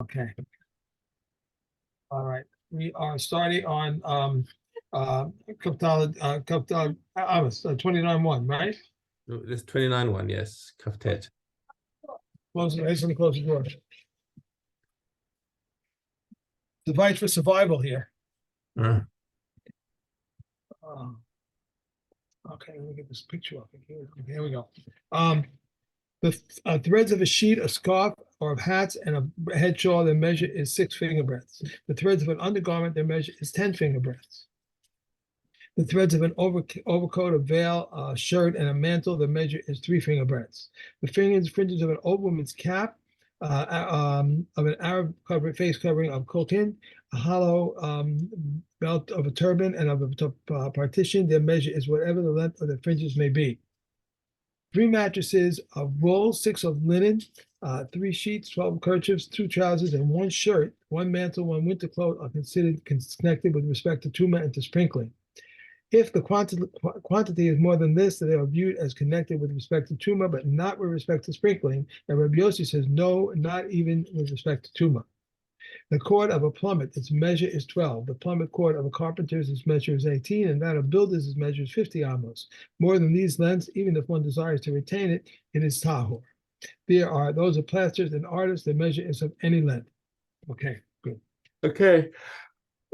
Okay. All right. We are starting on Kaptal 29-1, right? There's 29-1, yes. Kaftet. Close it. Hasten to close the door. Device for survival here. Okay, let me get this picture up here. Okay, here we go. The threads of a sheet, a scarf, or of hats and a head shawl, their measure is 6 finger breadths. The threads of an undergarment, their measure is 10 finger breadths. The threads of an overcoat, a veil, a shirt, and a mantle, the measure is 3 finger breadths. The fringes of an old woman's cap, of an Arab face covering of kotin, a hollow belt of a turban, and of a partition, their measure is whatever the length of the fringes may be. 3 mattresses of wool, 6 of linen, 3 sheets, 12 kerchiefs, 2 trousers, and 1 shirt, 1 mantle, 1 winter cloak are considered connected with respect to tuma and to sprinkling. If the quantity is more than this, they are viewed as connected with respect to tuma, but not with respect to sprinkling. And Rabbi Yossi says, no, not even with respect to tuma. The cord of a plummet, its measure is 12. The plummet cord of a carpenter's, its measure is 18, and that of builders, its measure is 50 amos. More than these lengths, even if one desires to retain it, it is tahor. There are those of plasters and artists, the measure is of any length. Okay, good. Okay.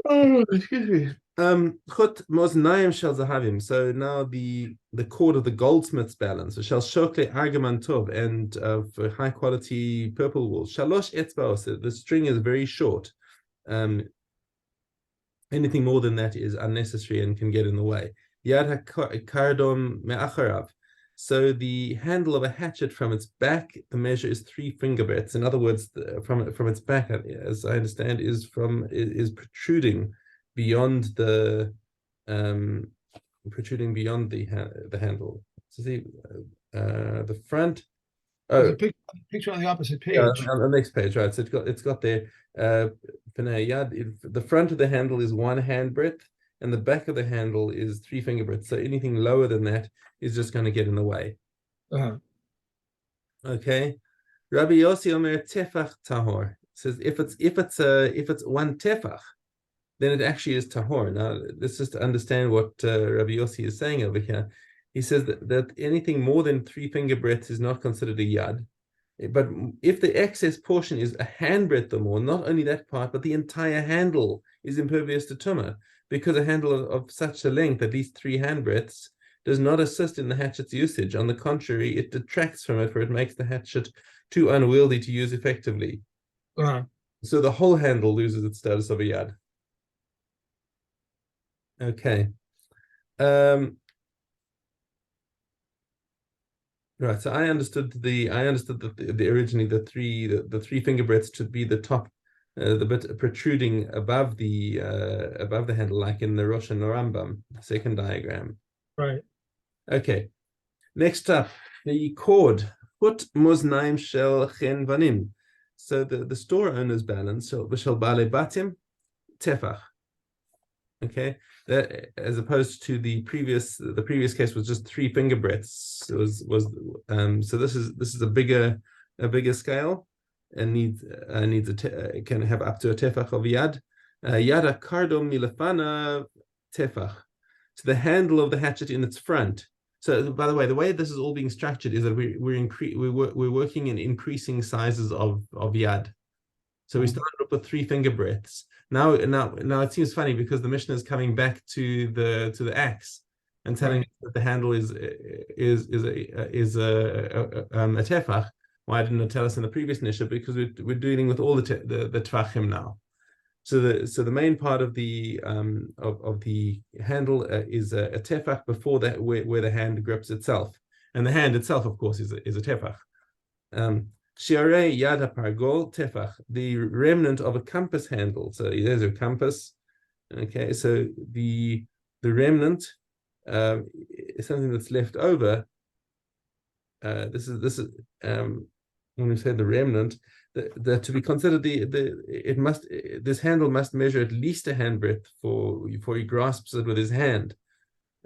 Oh, excuse me. Chut moznaim shel zahavim. So now the cord of the goldsmith's balance. Shel shokle argaman tov, and for high quality purple wool. Shalosh etzbaos. The string is very short. Anything more than that is unnecessary and can get in the way. Yad hakardom me'acharav. So the handle of a hatchet from its back, the measure is 3 finger breadths. In other words, from its back, as I understand, is protruding beyond the handle. So see, the front. There's a picture on the opposite page. Yeah, on the next page, right? So it's got there. The front of the handle is 1 hand breadth, and the back of the handle is 3 finger breadths. So anything lower than that is just going to get in the way. Okay. Rabbi Yossi Omer tefach tahor says if it's 1 tefach, then it actually is tahor. Now let's just understand what Rabbi Yossi is saying over here. He says that anything more than 3 finger breadths is not considered a yad. But if the excess portion is a hand breadth or more, not only that part, but the entire handle is impervious to tumah, because a handle of such a length, at least 3 hand breadths, does not assist in the hatchet's usage. On the contrary, it detracts from it, for it makes the hatchet too unwieldy to use effectively. So the whole handle loses its status of a yad. Okay. Right. So I understood that originally the 3 finger breadths should be the top, the bit protruding above the handle, like in the Rosh and Rambam, second diagram. Right. Okay. Next up, the cord. Put moznaim shel chen vanim. So the store owner's balance shel bale batim tefach. Okay, that as opposed to the previous case was just 3 finger breadths. So this is a bigger scale, and can have up to a tefach of yad. Yada kardom milafana tefach. So the handle of the hatchet in its front. So by the way this is all being structured is that we're working in increasing sizes of yad. So we started up with 3 finger breadths. Now it seems funny because the Mishna is coming back to the axe and telling us that the handle is a tefach. Why didn't it tell us in the previous Nisha? Because we're dealing with all the tefachim now. So the main part of the handle is a tefach before that, where the hand grips itself, and the hand itself, of course, is a tefach. Shiarei yad pargol tefach, the remnant of a compass handle. So there's a compass. Okay, so the remnant is something that's left over. This is when we say the remnant, to be considered this handle must measure at least a hand breadth before he grasps it with his hand.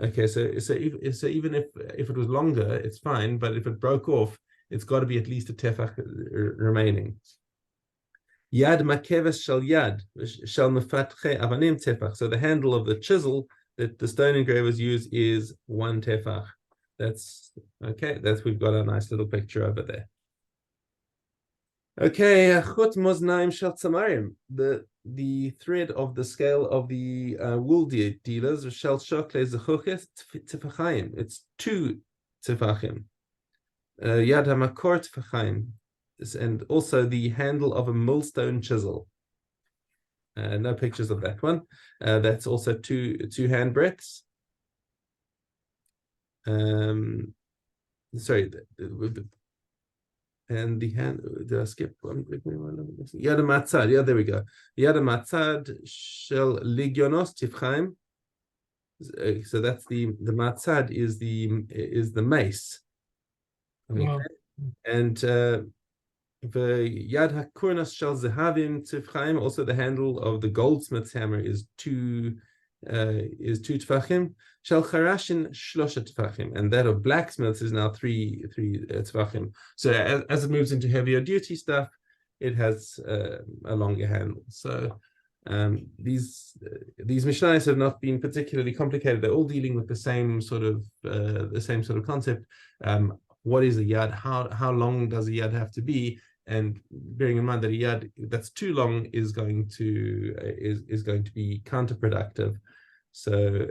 Okay, so even if it was longer, it's fine, but if it broke off, it's got to be at least a tefach remaining. Yad makeves shel yad shel mefatche avanim tefach. So the handle of the chisel that the stone engravers use is 1 tefach. That's okay. We've got a nice little picture over there. Okay, chut moznaim shel tzamarim. The thread of the scale of the wool dealers shel shokle zechuches tefachim. It's 2 tefachim. Yad hamakor tefachim, and also the handle of a millstone chisel. No pictures of that one. That's also two hand breadths. Sorry, and the hand, did I skip one? Yad matzad, yeah, there we go. Yad matzad shel ligionos tifchaim. So that's the matzad is the mace. Okay. Wow. And the yad hakurnas shel zehavim tifchaim. Also, the handle of the goldsmith's hammer is 2 tefachim. Shel charashin shlosha tefachim, and that of blacksmiths is now 3 tefachim. So as it moves into heavier duty stuff, it has a longer handle. So these Mishnayos have not been particularly complicated. They're all dealing with the same sort of concept. What is a yad? How long does a yad have to be? And bearing in mind that a yad that's too long is going to be counterproductive. So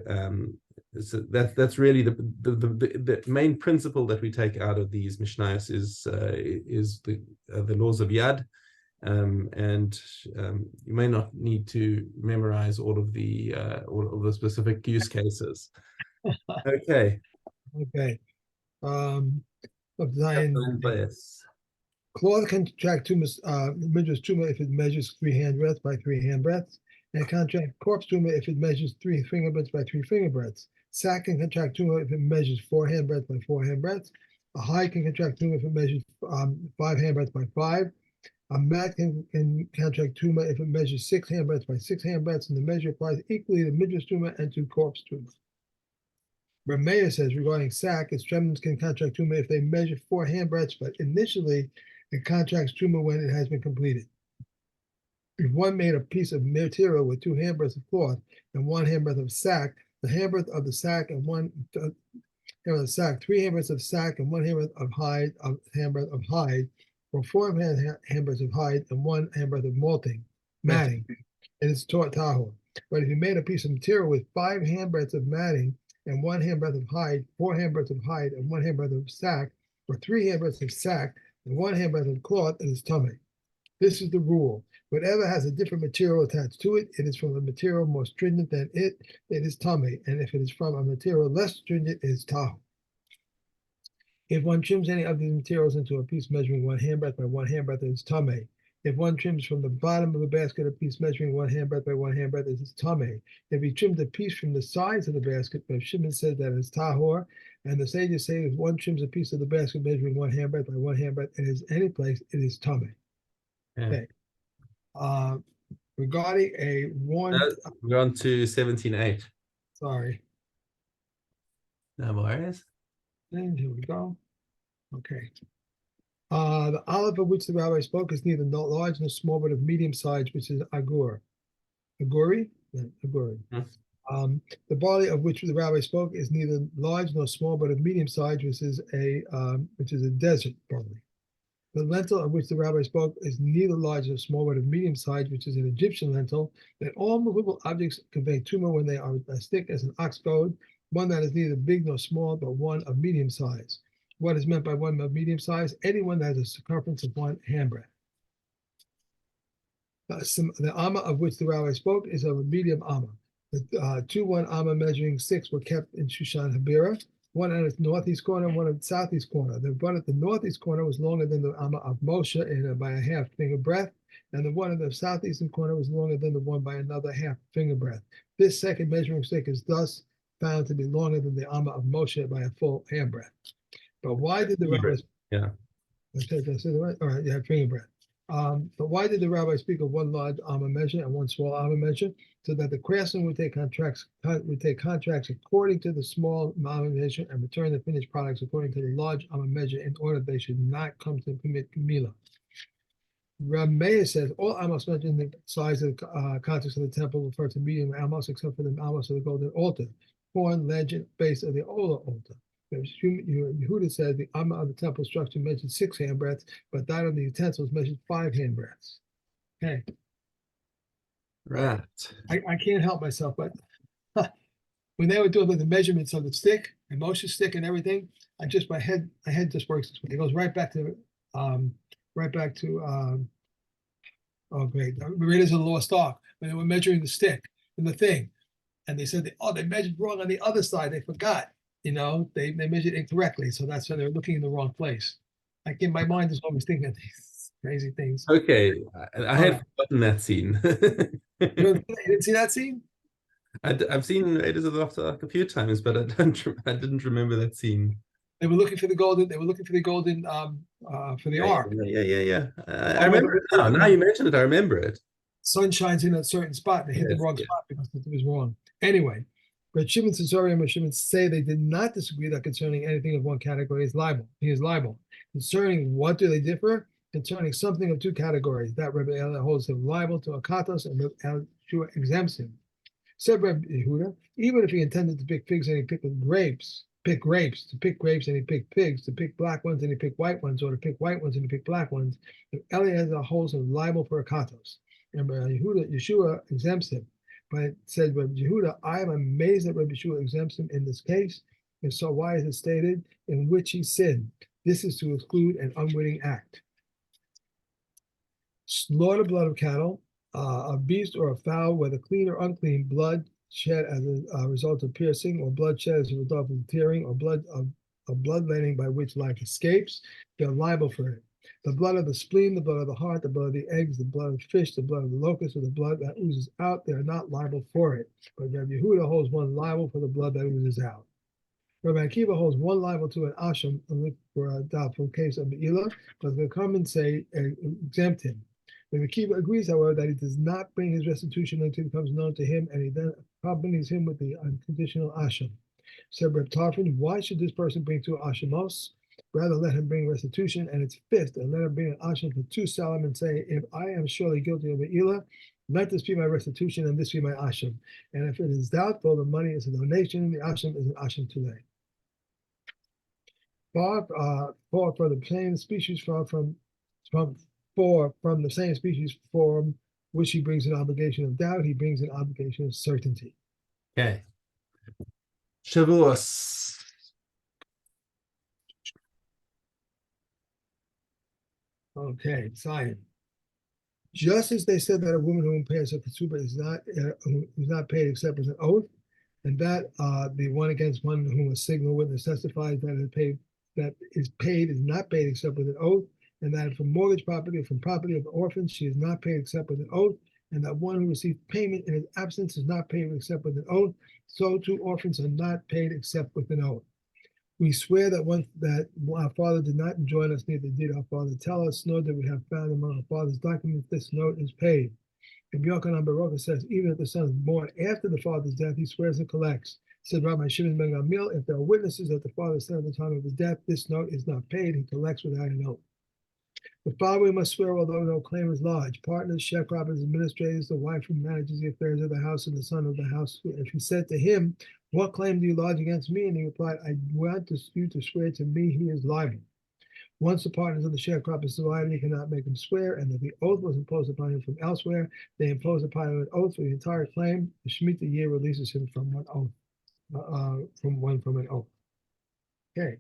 that's really the main principle that we take out of these Mishnayos is the laws of yad. And you may not need to memorize all of the specific use cases. Okay. Okay. Cloth can contract measures tuma if it measures 3 hand breadths by 3 hand breadths, and contract corpse tuma if it measures 3 finger breadths by 3 finger breadths. Sack can contract tuma if it measures 4 hand breadths by 4 hand breadths. A hide can contract tuma if it measures 5 hand breadths by 5. A mat can contract tuma if it measures 6 hand breadths by 6 hand breadths, and the measure applies equally to midrash tuma and to corpse tuma. Rameya says regarding sack, its tremens can contract tuma if they measure 4 hand breadths, but initially it contracts tuma when it has been completed. If one made a piece of material with 2 hand breadths of cloth and 1 hand breadth of sack, the hand breadth of the sack and 1 hand breadth of sack, 3 hand breadths of sack and 1 hand breadth of hide, or 4 hand breadths of hide and 1 hand breadth of matting, and it's tahor. But if you made a piece of material with 5 hand breadths of matting and 1 hand breadth of hide, 4 hand breadths of hide, and 1 hand breadth of sack, or 3 hand breadths of sack, and 1 hand breadth of cloth, it is tummy. This is the rule. Whatever has a different material attached to it, it is from a material more stringent than it is tummy. And if it is from a material less stringent, it is tahu. If one trims any of these materials into a piece measuring 1 hand breadth by 1 hand breadth, it is tummy. If one trims from the bottom of a basket a piece measuring 1 hand breadth by 1 hand breadth, it is tummy. If he trimmed a piece from the sides of the basket, Rav Shimon says that it is tahor. And the sages say if one trims a piece of the basket measuring 1 hand breadth by 1 hand breadth, it is any place, it is tummy. Yeah. Okay. Regarding a one, we're on to 17.8. Sorry. No worries. And here we go. Okay. The olive of which the rabbi spoke is neither large nor small, but of medium size, which is agur. Aguri? Yeah, aguri. The barley of which the rabbi spoke is neither large nor small, but of medium size, which is a desert barley. The lentil of which the rabbi spoke is neither large nor small, but of medium size, which is an Egyptian lentil. That all movable objects convey tumor when they are as thick as an ox goad, one that is neither big nor small, but one of medium size. What is meant by one of medium size? Anyone that has a circumference of 1 handbreadth. The amma of which the rabbi spoke is of a medium amma. The 2 1 amma measuring 6 were kept in Shushan Habira, one at its northeast corner and one at its southeast corner. The one at the northeast corner was longer than the amma of Moshe by a half finger breadth, and the one at the southeastern corner was longer than the one by another half finger breadth. This second measuring stick is thus found to be longer than the amma of Moshe by a full hand breadth. But why did the rabbi? Yeah. Okay, did I say the right? All right, yeah, finger breadth. But why did the rabbi speak of 1 large amma measure and 1 small amma measure? So that the craftsman would take contracts according to the small amma measure and return the finished products according to the large amma measure, in order they should not come to commit Mila. Reb Meir says all amos mentioned in the size of the context of the temple refer to medium amos, except for the amos of the golden altar, horn, legend, base of the Ola altar. Yehuda says the amma of the temple structure mentioned 6 handbreadths, but that of the utensils measured 5 handbreadths. Okay. Right. I can't help myself, but when they were doing the measurements of the stick, and Moshe's stick and everything, my head just works this way. It goes right back to oh great, Raiders of the Lost Ark, when they were measuring the stick and the thing, and they said they measured wrong on the other side. They forgot, they measured incorrectly, so that's why they're looking in the wrong place. Like in my mind is always thinking of these crazy things. Okay, I had forgotten that scene. You didn't see that scene? I've seen Raiders of the Lost Ark a few times, but I didn't remember that scene. They were looking for the golden. They were looking for the golden for the ark. Yeah. I remember it now. Now you mentioned it, I remember it. Sun shines in a certain spot. They hit the wrong spot because it was wrong. Anyway, but Shimon, Caesarea, and Shimon say they did not disagree that concerning anything of one category is liable. He is liable. Concerning what do they differ? Concerning something of 2 categories. That Rebbe Eliezer holds him liable to akatos, and Rebbe Yeshua exempts him. Said Rebbe Yehuda, even if he intended to pick figs and he picked grapes, to pick grapes and he picked pigs, to pick black ones and he picked white ones, or to pick white ones and he picked black ones, Eliezer holds him liable for akatos. And Yehuda, Yeshua exempts him. But it said Rebbe Yehuda, I am amazed that Rebbe Yeshua exempts him in this case. And so why is it stated in which he sinned? This is to exclude an unwitting act. Slaughter blood of cattle, a beast or a fowl, whether clean or unclean, blood shed as a result of piercing, or blood shed as a result of tearing, or bloodletting by which life escapes, they're liable for it. The blood of the spleen, the blood of the heart, the blood of the eggs, the blood of the fish, the blood of the locust, or the blood that oozes out, they are not liable for it. But Rabbi Yehuda holds one liable for the blood that oozes out. Rabbi Akiva holds one liable to an asham for a doubtful case of the ilah, but they come and say exempt him. Rabbi Akiva agrees, however, that he does not bring his restitution until it becomes known to him, and he then accompanies him with the unconditional asham. Said Reb Tarfon, why should this person bring 2 ashamos? Rather, let him bring restitution and its 5th, and let him bring an asham for 2 salam and say, if I am surely guilty of the ilah, let this be my restitution and this be my asham. And if it is doubtful, the money is a donation, the asham is an asham tulay. For the same species from the same species from which he brings an obligation of doubt, he brings an obligation of certainty. Okay. Shavuos. Okay, Zion. Just as they said that a woman who pays a ksuba is not paid except with an oath, and that the one against one whom a signal witness testifies that is paid is not paid except with an oath, and that from mortgage property or from property of orphans she is not paid except with an oath, and that one who receives payment in his absence is not paid except with an oath, so 2 orphans are not paid except with an oath. We swear that our father did not enjoin us, neither did our father tell us, nor did we have found among our father's documents this note is paid. And Yochanan Baruch says, even if the son is born after the father's death, he swears and collects. Said Rabbi Shimon ben Gamliel, if there are witnesses that the father said at the time of his death, this note is not paid, he collects without an oath. The father must swear although no claim is lodged. Partners, sharecroppers, administrators, the wife who manages the affairs of the house, and the son of the house. If he said to him, what claim do you lodge against me? And he replied, I want you to swear to me, he is liable. Once the partners of the sharecroppers divided, he cannot make him swear, and if the oath was imposed upon him from elsewhere, they impose upon him an oath for the entire claim. The Shemitah year releases him from one oath, from an oath. Okay.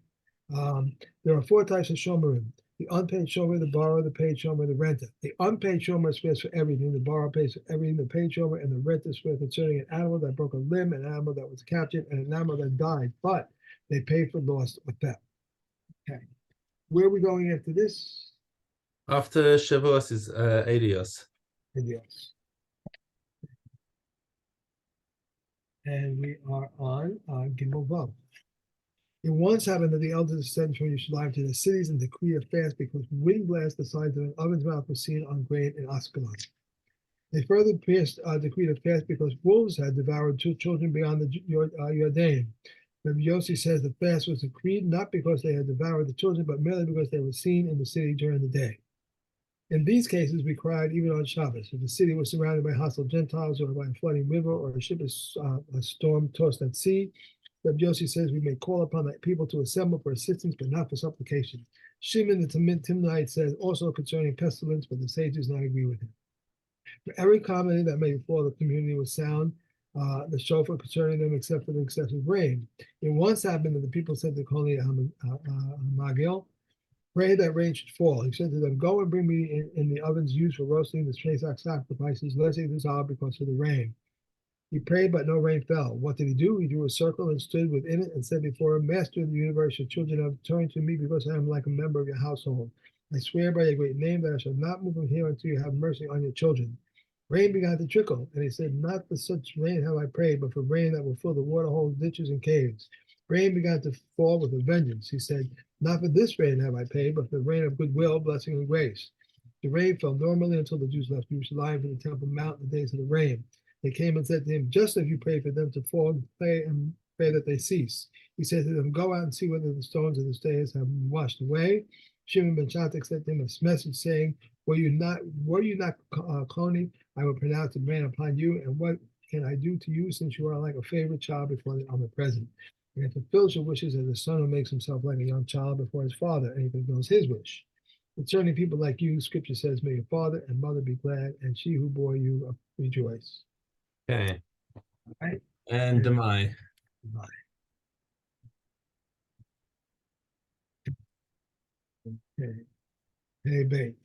There are 4 types of shomerim. The unpaid shomer, the borrower, the paid shomer, the renter. The unpaid shomer swears for everything. The borrower pays for everything. The paid shomer and the renter swear concerning an animal that broke a limb, an animal that was captured, and an animal that died, but they pay for loss or theft. Okay. Where are we going after this? After Shavuos is Adios. Yes. And we are on Gimel Vav. It once happened that the elders sent from Yerushalayim to the cities and decreed a fast because wind blasts the sides of an oven's mouth were seen on grain in Ascalon. They further decreed a fast because wolves had devoured 2 children beyond the Jordan. Rabbi Yossi says the fast was decreed not because they had devoured the children, but merely because they were seen in the city during the day. In these cases, we cried even on Shabbos. If the city was surrounded by hostile Gentiles or by a flooding river or a ship is a storm tossed at sea, Reb Yossi says we may call upon the people to assemble for assistance, but not for supplication. Shimon the Timnite says also concerning pestilence, but the sages not agree with him. For every calamity that may befall the community was sound the shofar concerning them, except for the excessive rain. It once happened that the people said to Koli Magil, pray that rain should fall. He said to them, go and bring me in the ovens used for roasting the Pesach sacrifices, lest they dissolve because of the rain. He prayed, but no rain fell. What did he do? He drew a circle and stood within it and said before him, Master of the universe, your children have turned to me because I am like a member of your household. I swear by your great name that I shall not move from here until you have mercy on your children. Rain began to trickle, and he said, not for such rain have I prayed, but for rain that will fill the water holes, ditches, and caves. Rain began to fall with a vengeance. He said, not for this rain have I paid, but for the rain of goodwill, blessing, and grace. The rain fell normally until the Jews left Jerusalem for the Temple Mount in the days of the rain. They came and said to him, just as you prayed for them to fall, pray that they cease. He said to them, go out and see whether the stones of the stairs have been washed away. Shimon ben Shattuck sent him a message saying, were you not cloning? I will pronounce the rain upon you, and what can I do to you, since you are like a favorite child before the omnipresent? And fulfills your wishes as a son who makes himself like a young child before his father, and he fulfills his wish. Concerning people like you, Scripture says, may your father and mother be glad, and she who bore you rejoice. Okay. Right? And Demai. Okay. Hey, babe.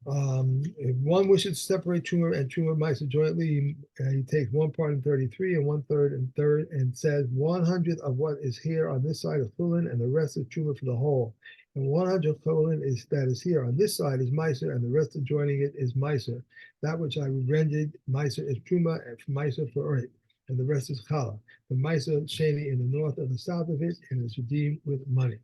If one wishes to separate Truma and Truma Meiser jointly, he takes 1 part in 33 and 1/3 and third, and says 100 of what is here on this side of Chulin, and the rest is Truma for the whole. And 100 Chulin is that is here on this side is Meiser, and the rest adjoining it is Meiser. That which I rendered Meiser is Truma, and Meiser for it, and the rest is Chala. The Meiser shady in the north or the south of it, and is redeemed with money.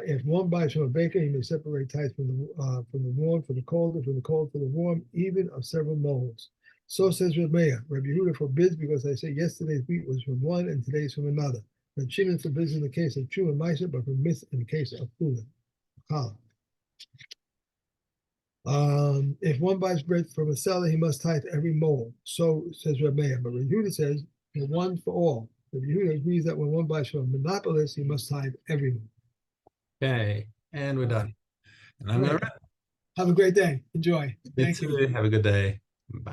If one buys from a baker, he may separate tithes from the warm for the cold, and from the cold for the warm, even of several molds. So says Reb Meir. Reb Yehuda forbids because I say yesterday's wheat was from one and today's from another. Reb Shimon forbids in the case of Truma and Meiser, but permits in the case of Chulin. If one buys bread from a seller, he must tithe every mold. So says Reb Meir. But Reb Yehuda says for one for all. Reb Yehuda agrees that when one buys from a monopolist, he must tithe every mold. Okay, and we're done. And I'm going to Have a great day. Enjoy. Thank you. Have a good day. Bye. Bye.